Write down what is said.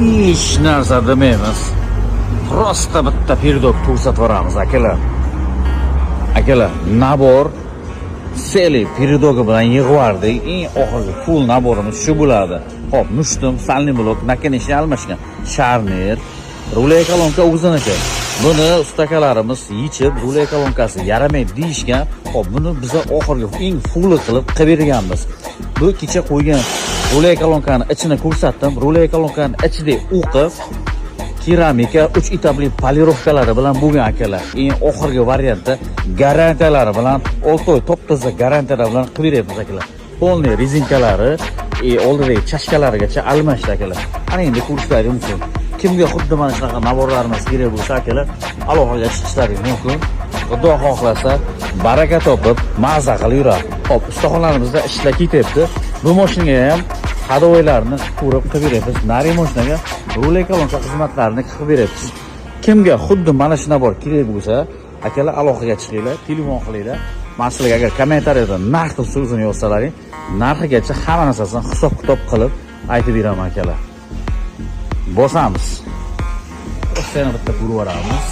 hech narsa demaymiz. Prosta bitta pirdok ko'rsatvoramiz akalar. Akalar, nabor seli pirdogi bilan yig'vardik. Eng oxirgi full naborimiz shu bo'ladi. Hop, mushtum, salni blok, nakanishi almashgan. Sharnir, ruley kolonka o'ziniki. Buni ustakalarimiz yechib, ruley kolonkasi yaramaydi deyishgan. Hop, buni biz oxirgi eng fulli qilib berganmiz. Bu kecha qo'ygan ruley kolonkani ichini ko'rsatdim. Ruley kolonkani ichida o'qib keramika 3 etapli polirovkalari bilan bo'lgan akalar. Eng oxirgi variantda garantiyalari bilan 6 oy top-toza garantiyalar bilan qilib beramiz akalar. Polniy rezinkalari, oldidagi chashkalarigacha almashdi akalar. Ana endi ko'rishlaringiz mumkin. Kimga xuddi mana shunaqa naborlarimiz kerak bo'lsa akalar, aloqaga chiqishlaringiz mumkin. Xudo xohlasa, baraka topib, maza qilib yuradi. Hop, ustaxonalarimizda ishlar ketyapti. Bu mashinaga ham hadovoylarni ko'rib qilib beramiz. Nari mashinaga ruley kolonka xizmatlarini qilib beramiz. Kimga xuddi mana shu nabor kerak bo'lsa, akalar aloqaga chiqinglar, telefon qilinglar. Men sizlarga agar kommentariyada narxni so'zini yozsalaring, narxigacha hamma narsasini hisob-kitob qilib aytib beraman akalar. Bosamiz. O'shani bitta ko'rib olamiz.